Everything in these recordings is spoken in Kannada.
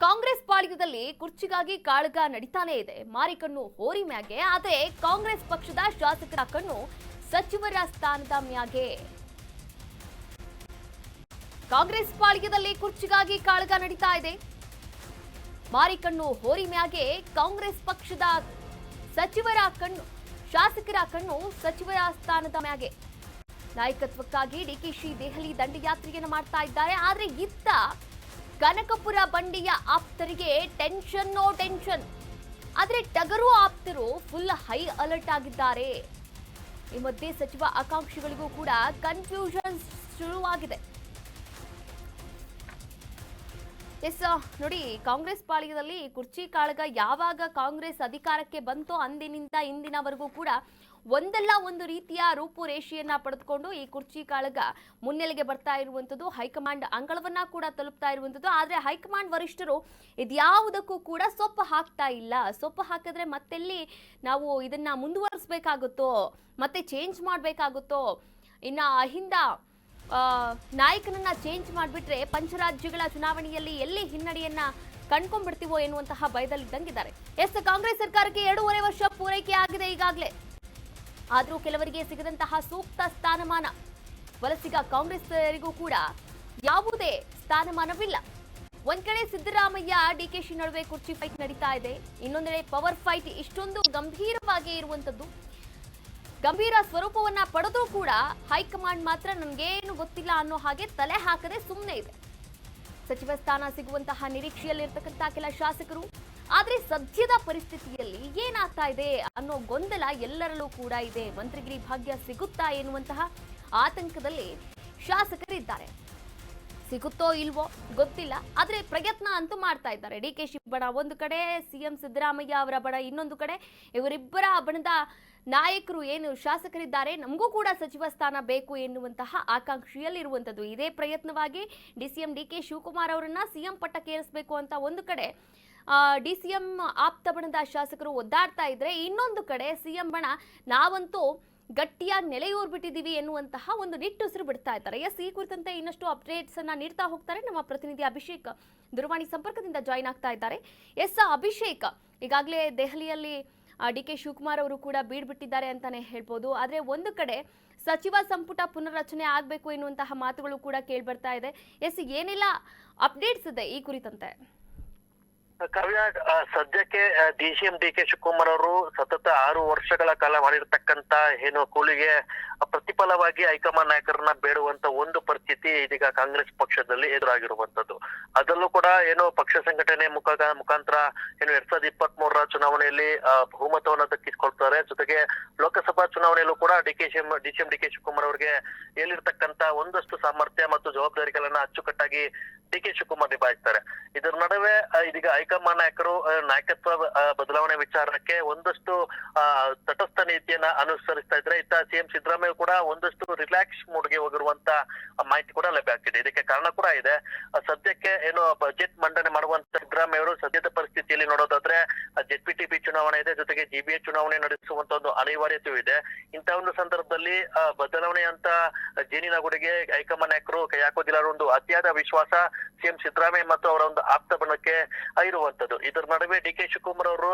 ಕಾಂಗ್ರೆಸ್ ಪಾಳ್ಯದಲ್ಲಿ ಕುರ್ಚಿಗಾಗಿ ಕಾಳಗ ನಡೀತಾನೆ ಇದೆ. ಮಾರಿಕಣ್ಣು ಹೋರಿ ಮ್ಯಾಗೆ. ಆದ್ರೆ ಕಾಂಗ್ರೆಸ್ ಪಕ್ಷದ ಶಾಸಕರ ಕಣ್ಣು ಸಚಿವರ ಸ್ಥಾನದ ಮ್ಯಾಗೆ. ಕಾಂಗ್ರೆಸ್ ಪಾಳ್ಯದಲ್ಲಿ ಕುರ್ಚಿಗಾಗಿ ಕಾಳಗ ನಡೀತಾ ಇದೆ. ಮಾರಿಕಣ್ಣು ಹೋರಿ ಮ್ಯಾಗೆ ಕಾಂಗ್ರೆಸ್ ಪಕ್ಷದ ಸಚಿವರ ಕಣ್ಣು, ಶಾಸಕರ ಕಣ್ಣು ಸಚಿವರ ಸ್ಥಾನದ ಮ್ಯಾಗೆ. ನಾಯಕತ್ವಕ್ಕಾಗಿ ಡಿಕೆಶಿ ದೆಹಲಿ ದಂಡಯಾತ್ರೆಯನ್ನು ಮಾಡ್ತಾ ಇದ್ದಾರೆ. ಆದ್ರೆ ಇತ್ತ ಕನಕಪುರ ಬಂಡಿಯ ಆಪ್ತರಿಗೆ ಟೆನ್ಷನ್. ಆದ್ರೆ ಟಗರು ಆಪ್ತರು ಫುಲ್ ಹೈ ಅಲರ್ಟ್ ಆಗಿದ್ದಾರೆ. ಈ ಮಧ್ಯೆ ಸಚಿವ ಆಕಾಂಕ್ಷಿಗಳಿಗೂ ಕೂಡ ಕನ್ಫ್ಯೂಷನ್ ಶುರುವಾಗಿದೆ. ಎಸ್ ನೋಡಿ, ಕಾಂಗ್ರೆಸ್ ಪಾಳ್ಯದಲ್ಲಿ ಕುರ್ಚಿ ಕಾಳಗ ಯಾವಾಗ ಕಾಂಗ್ರೆಸ್ ಅಧಿಕಾರಕ್ಕೆ ಬಂತೋ ಅಂದಿನಿಂದ ಇಂದಿನವರೆಗೂ ಕೂಡ ಒಂದಲ್ಲ ಒಂದು ರೀತಿಯ ರೂಪುರೇಷೆಯನ್ನ ಪಡೆದುಕೊಂಡು ಈ ಕುರ್ಚಿ ಕಾಳಗ ಮುನ್ನೆಲೆಗೆ ಬರ್ತಾ ಇರುವಂತದ್ದು, ಹೈಕಮಾಂಡ್ ಅಂಗಳವನ್ನ ಕೂಡ ತಲುಪ್ತಾ ಇರುವಂತದ್ದು. ಆದ್ರೆ ಹೈಕಮಾಂಡ್ ವರಿಷ್ಠರು ಇದ್ಯಾವುದಕ್ಕೂ ಕೂಡ ಸೊಪ್ಪು ಹಾಕ್ತಾ ಇಲ್ಲ. ಸೊಪ್ಪು ಹಾಕಿದ್ರೆ ಮತ್ತೆಲ್ಲಿ ನಾವು ಇದನ್ನ ಮುಂದುವರಿಸಬೇಕಾಗುತ್ತೋ, ಮತ್ತೆ ಚೇಂಜ್ ಮಾಡಬೇಕಾಗುತ್ತೋ, ಇನ್ನ ಅಹಿಂದ ನಾಯಕನನ್ನ ಚೇಂಜ್ ಮಾಡಿಬಿಟ್ರೆ ಪಂಚರಾಜ್ಯಗಳ ಚುನಾವಣೆಯಲ್ಲಿ ಎಲ್ಲಿ ಹಿನ್ನಡೆಯನ್ನ ಕಂಡ್ಕೊಂಡ್ಬಿಡ್ತೀವೋ ಎನ್ನುವಂತಹ ಭಯದಲ್ಲಿದ್ದಂಗಿದ್ದಾರೆ. ಎಸ್, ಕಾಂಗ್ರೆಸ್ ಸರ್ಕಾರಕ್ಕೆ 2.5 ವರ್ಷ ಪೂರೈಕೆ ಆಗಿದೆ ಈಗಾಗಲೇ. ಆದರೂ ಕೆಲವರಿಗೆ ಸಿಗದಂತಹ ಸೂಕ್ತ ಸ್ಥಾನಮಾನ, ವಲಸಿಗ ಕಾಂಗ್ರೆಸ್ಸರಿಗೂ ಕೂಡ ಯಾವುದೇ ಸ್ಥಾನಮಾನವಿಲ್ಲ. ಒಂದ್ ಕಡೆ ಸಿದ್ದರಾಮಯ್ಯ ಡಿಕೆಶಿ ನಡುವೆ ಕುರ್ಚಿ ಫೈಟ್ ನಡೀತಾ ಇದೆ, ಇನ್ನೊಂದೆಡೆ ಪವರ್ ಫೈಟ್ ಇಷ್ಟೊಂದು ಗಂಭೀರವಾಗಿ ಇರುವಂತದ್ದು, ಗಂಭೀರ ಸ್ವರೂಪವನ್ನ ಪಡೆದು ಕೂಡ ಹೈಕಮಾಂಡ್ ಮಾತ್ರ ನನ್ಗೇನು ಗೊತ್ತಿಲ್ಲ ಅನ್ನೋ ಹಾಗೆ ತಲೆ ಹಾಕದೆ ಸುಮ್ಮನೆ ಇದೆ. ಸಚಿವ ಸ್ಥಾನ ಸಿಗುವಂತಹ ನಿರೀಕ್ಷೆಯಲ್ಲಿರ್ತಕ್ಕಂಥ ಕೆಲ ಶಾಸಕರು, ಆದ್ರೆ ಸದ್ಯದ ಪರಿಸ್ಥಿತಿಯಲ್ಲಿ ಏನಾಗ್ತಾ ಇದೆ ಅನ್ನೋ ಗೊಂದಲ ಎಲ್ಲರಲ್ಲೂ ಕೂಡ ಇದೆ. ಮಂತ್ರಿಗಿರಿ ಭಾಗ್ಯ ಸಿಗುತ್ತಾ ಎನ್ನುವಂತಹ ಆತಂಕದಲ್ಲಿ ಶಾಸಕರಿದ್ದಾರೆ. ಸಿಗುತ್ತೋ ಇಲ್ವೋ ಗೊತ್ತಿಲ್ಲ, ಆದ್ರೆ ಪ್ರಯತ್ನ ಅಂತೂ ಮಾಡ್ತಾ ಇದ್ದಾರೆ. ಡಿಕೆಶಿ ಬಣ ಒಂದು ಕಡೆ, ಸಿಎಂ ಸಿದ್ದರಾಮಯ್ಯ ಅವರ ಬಣ ಇನ್ನೊಂದು ಕಡೆ. ಇವರಿಬ್ಬರ ಬಣದ ನಾಯಕರು ಏನು ಶಾಸಕರಿದ್ದಾರೆ, ನಮಗೂ ಕೂಡ ಸಚಿವ ಸ್ಥಾನ ಬೇಕು ಎನ್ನುವಂತಹ ಆಕಾಂಕ್ಷೆಯಲ್ಲಿರುವಂತದ್ದು. ಇದೇ ಪ್ರಯತ್ನವಾಗಿ ಡಿಸಿಎಂ ಡಿಕೆ ಶಿವಕುಮಾರ್ ಅವರನ್ನ ಸಿಎಂ ಪಟ್ಟಕ್ಕೇರಿಸಬೇಕು ಅಂತ ಒಂದು ಕಡೆ ಡಿಸಿಎಂ ಆಪ್ತ ಬಣದ ಶಾಸಕರು ಒದ್ದಾಡ್ತಾ ಇದ್ರೆ, ಇನ್ನೊಂದು ಕಡೆ ಸಿಎಂ ಬಣ ನಾವಂತೂ ಗಟ್ಟಿಯಾಗಿ ನೆಲೆಯೂರ್ಬಿಟ್ಟಿದೀವಿ ಎನ್ನುವಂತಹ ಒಂದು ನಿಟ್ಟುಸಿರು ಬಿಡ್ತಾ ಇದ್ದಾರೆ. ಎಸ್, ಈ ಕುರಿತಂತೆ ಇನ್ನಷ್ಟು ಅಪ್ಡೇಟ್ಸ್ ಅನ್ನ ನೀಡ್ತಾ ಹೋಗ್ತಾರೆ ನಮ್ಮ ಪ್ರತಿನಿಧಿ ಅಭಿಷೇಕ್. ದೂರವಾಣಿ ಸಂಪರ್ಕದಿಂದ ಜಾಯಿನ್ ಆಗ್ತಾ ಇದ್ದಾರೆ. ಎಸ್ ಅಭಿಷೇಕ್, ಈಗಾಗಲೇ ದೆಹಲಿಯಲ್ಲಿ ಡಿಕೆ ಶಿವಕುಮಾರ್ ಅವರು ಕೂಡ ಬೀಡ್ಬಿಟ್ಟಿದ್ದಾರೆ ಅಂತಾನೆ ಹೇಳ್ಬೋದು. ಆದ್ರೆ ಒಂದು ಕಡೆ ಸಚಿವ ಸಂಪುಟ ಪುನರ್ರಚನೆ ಆಗಬೇಕು ಎನ್ನುವಂತಹ ಮಾತುಗಳು ಕೂಡ ಕೇಳ್ಬರ್ತಾ ಇದೆ. ಎಸ್, ಏನೆಲ್ಲ ಅಪ್ಡೇಟ್ಸ್ ಇದೆ ಈ ಕುರಿತಂತೆ? ಕಾವ್ಯ, ಸದ್ಯಕ್ಕೆ ಡಿಸಿಎಂ ಡಿಕೆ ಶಿವಕುಮಾರ್ ಅವರು ಸತತ 6 ವರ್ಷಗಳ ಕಾಲ ಮಾಡಿರ್ತಕ್ಕಂತ ಏನು ಕೂಲಿಗೆ ಪ್ರತಿಫಲವಾಗಿ ಹೈಕಮಾಂಡ್ ನಾಯಕರನ್ನ ಬೇಡುವಂತ ಒಂದು ಪರಿಸ್ಥಿತಿ ಇದೀಗ ಕಾಂಗ್ರೆಸ್ ಪಕ್ಷದಲ್ಲಿ ಎದುರಾಗಿರುವಂತದ್ದು. ಅದರಲ್ಲೂ ಕೂಡ ಏನು ಪಕ್ಷ ಸಂಘಟನೆ ಮುಖಾಂತರ ಏನು 2023ರ ಚುನಾವಣೆಯಲ್ಲಿ ಬಹುಮತವನ್ನ ದಕ್ಕಿಸಿಕೊಳ್ತಾರೆ. ಜೊತೆಗೆ ಲೋಕಸಭಾ ಚುನಾವಣೆಯಲ್ಲೂ ಕೂಡ ಡಿಸಿಎಂ ಡಿಕೆ ಶಿವಕುಮಾರ್ ಅವರಿಗೆ ಏಲಿರ್ತಕ್ಕಂತ ಒಂದಷ್ಟು ಸಾಮರ್ಥ್ಯ ಮತ್ತು ಜವಾಬ್ದಾರಿಗಳನ್ನ ಅಚ್ಚುಕಟ್ಟಾಗಿ ಡಿಕೆ ಶಿವಕುಮಾರ್ ನಿಭಾಯಿಸ್ತಾರೆ. ಇದರ ನಡುವೆ ಇದೀಗ ಹೈಕಮಾಂಡ್ ನಾಯಕರು ನಾಯಕತ್ವ ಬದಲಾವಣೆ ವಿಚಾರಕ್ಕೆ ಒಂದಷ್ಟು ತಟಸ್ಥ ನೀತಿಯನ್ನ ಅನುಸರಿಸ್ತಾ ಇದ್ರೆ, ಇತ್ತ ಸಿಎಂ ಸಿದ್ದರಾಮಯ್ಯ ಕೂಡ ಒಂದಷ್ಟು ರಿಲ್ಯಾಕ್ಸ್ ಮೂಡ್ಗೆ ಹೋಗಿರುವಂತ ಮಾಹಿತಿ ಕೂಡ ಲಭ್ಯ ಆಗ್ತಿದೆ. ಇದಕ್ಕೆ ಕಾರಣ ಕೂಡ ಇದೆ. ಸದ್ಯಕ್ಕೆ ಏನು ಬಜೆಟ್ ಮಂಡನೆ ಮಾಡುವಂತ ಸಿದ್ದರಾಮಯ್ಯ ಅವರು ಸದ್ಯದ ಪರಿಸ್ಥಿತಿಯಲ್ಲಿ ನೋಡೋದಾದ್ರೆ ಜೆಪಿಟಿಪಿ ಚುನಾವಣೆ ಇದೆ, ಜೊತೆಗೆ ಜಿಬಿಎ ಚುನಾವಣೆ ನಡೆಸುವಂತ ಒಂದು ಅನಿವಾರ್ಯತೆಯೂ ಇದೆ. ಇಂತಹ ಒಂದು ಸಂದರ್ಭದಲ್ಲಿ ಬದಲಾವಣೆ ಅಂತ ಜೇನಿನಗುಡಿಗೆ ಹೈಕಮಾಂಡ್ ನಾಯಕರು ಕೈ ಹಾಕೋದಿಲ್ಲ ಅನ್ನೋ ಒಂದು ಅತಿಯಾದ ವಿಶ್ವಾಸ ಸಿಎಂ ಸಿದ್ದರಾಮಯ್ಯ ಮತ್ತು ಅವರ ಒಂದು ಆಪ್ತ ಬಣಕ್ಕೆ ಇರುವಂತದ್ದು. ಇದರ ನಡುವೆ ಡಿಕೆ ಶಿವಕುಮಾರ್ ಅವರು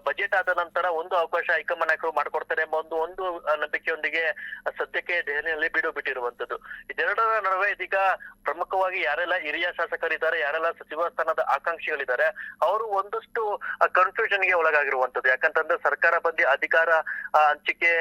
ಬಜೆಟ್ ಆದ ನಂತರ ಒಂದು ಅವಕಾಶ ಹೈಕಮಾಂಡ್ ನಾಯಕರು ಮಾಡ್ಕೊಡ್ತಾರೆ ಎಂಬ ಒಂದು ನಂಬಿಕೆಯೊಂದಿಗೆ ಸದ್ಯಕ್ಕೆ ದೆಹಲಿಯಲ್ಲಿ ಬೀಡು ಬಿಟ್ಟಿರುವಂತದ್ದು. ಇದೆರಡರ ನಡುವೆ ಇದೀಗ ಪ್ರಮುಖವಾಗಿ ಯಾರೆಲ್ಲ ಹಿರಿಯ ಶಾಸಕರಿದ್ದಾರೆ, ಯಾರೆಲ್ಲ ಸಚಿವ ಸ್ಥಾನದ ಆಕಾಂಕ್ಷಿಗಳಿದ್ದಾರೆ, ಅವರು ಒಂದಷ್ಟು ಕನ್ಫ್ಯೂಷನ್ ಗೆ ಒಳಗಾಗಿರುವಂತದ್ದು. ಯಾಕಂತಂದ್ರೆ ಸರ್ಕಾರ ಬಂದಿ ಅಧಿಕಾರ ಹಂಚಿಕೆ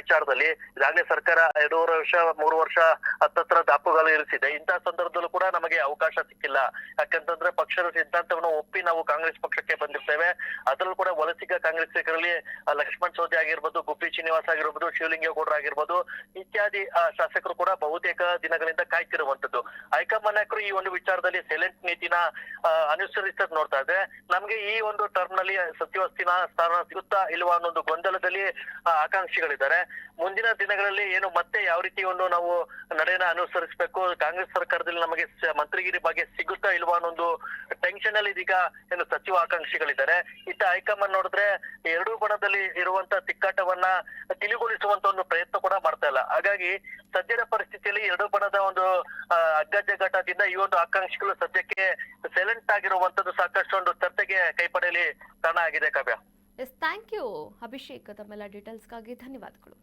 ವಿಚಾರದಲ್ಲಿ ಈಗಾಗಲೇ ಸರ್ಕಾರ 2.5 ವರ್ಷ 3 ವರ್ಷ ಹತ್ತತ್ರ ದಾಪುಗಾಲು ಇರಿಸಿದೆ. ಇಂತಹ ಸಂದರ್ಭದಲ್ಲೂ ಕೂಡ ನಮಗೆ ಅವಕಾಶ ಸಿಕ್ಕಿಲ್ಲ. ಯಾಕಂತಂದ್ರೆ ಪಕ್ಷದ ಸಿದ್ಧಾಂತವನ್ನು ಒಪ್ಪಿ ನಾವು ಕಾಂಗ್ರೆಸ್ ಪಕ್ಷಕ್ಕೆ ಬಂದಿರ್ತೇವೆ. ಅದರಲ್ಲೂ ಕೂಡ ವಲಸಿಗ ಕಾಂಗ್ರೆಸ್ಸಿಗರಲ್ಲಿ ಲಕ್ಷ್ಮಣ್ ಸವದಿ ಆಗಿರ್ಬೋದು, ಗುಬ್ಬಿ ಶ್ರೀನಿವಾಸ್ ಆಗಿರ್ಬೋದು, ಶಿವಲಿಂಗೇಗೌಡರು ಆಗಿರ್ಬೋದು ಇತ್ಯಾದಿ ಶಾಸಕರು ಕೂಡ ಬಹುತೇಕ ದಿನಗಳಿಂದ ಕಾಯ್ತಿರುವಂತದ್ದು. ಹೈಕಮಾಂಡ್ ನಾಯಕರು ಈ ಒಂದು ವಿಚಾರದಲ್ಲಿ ಸೈಲೆಂಟ್ ನೀತಿನ ಅನುಸರಿಸೋದ್ ನೋಡ್ತಾ ಇದ್ರೆ, ನಮ್ಗೆ ಈ ಒಂದು ಟರ್ಮ್ ನಲ್ಲಿ ಸಚಿವ ಸ್ಥಾನ ಸಿಗುತ್ತಾ ಇಲ್ವಾ ಅನ್ನೋ ಒಂದು ಗೊಂದಲದಲ್ಲಿ ಆಕಾಂಕ್ಷಿಗಳಿದ್ದಾರೆ. ಮುಂದಿನ ದಿನಗಳಲ್ಲಿ ಏನು ಮತ್ತೆ ಯಾವ ರೀತಿ ಒಂದು ನಾವು ನಡೆಯನ್ನ ಅನುಸರಿಸಬೇಕು, ಕಾಂಗ್ರೆಸ್ ಸರ್ಕಾರದಲ್ಲಿ ನಮಗೆ ಮಂತ್ರಿಗಿರಿ ಬಗ್ಗೆ ಸಿಗುತ್ತಾ ಇಲ್ವಾ ಅನ್ನೋ ಒಂದು ಟೆನ್ಷನ್ ಪೊಸಿಷನ್ ಅಲ್ಲಿ ಇದೀಗ ಏನು ಸಚಿವ ಆಕಾಂಕ್ಷಿಗಳಿದ್ದಾರೆ. ಇತ್ತ ಹೈಕಮಾಂಡ್ ನೋಡಿದ್ರೆ ಎರಡೂ ಬಣದಲ್ಲಿ ಇರುವಂತ ತಿಕ್ಕಾಟವನ್ನ ತಿಳಿಗೊಳಿಸುವಂತ ಒಂದು ಪ್ರಯತ್ನ ಕೂಡ ಮಾಡ್ತಾ ಇಲ್ಲ. ಹಾಗಾಗಿ ಸದ್ಯದ ಪರಿಸ್ಥಿತಿಯಲ್ಲಿ ಎರಡೂ ಬಣದ ಒಂದು ಅಗ್ಗಜಗ್ಗಾಟದಿಂದ ಈ ಒಂದು ಆಕಾಂಕ್ಷಿಗಳು ಸದ್ಯಕ್ಕೆ ಸೈಲೆಂಟ್ ಆಗಿರುವಂತದ್ದು ಸಾಕಷ್ಟು ಒಂದು ಚರ್ಚೆಗೆ ಕೈ ಪಡೆಯಲಿ ಕಾರಣ ಆಗಿದೆ. ಕಾವ್ಯ, ಎಸ್, ಥ್ಯಾಂಕ್ ಯು ಅಭಿಷೇಕ್. ತಮ್ಮೆಲ್ಲ ಡೀಟೇಲ್ಸ್ಗಾಗಿ ಧನ್ಯವಾದಗಳು.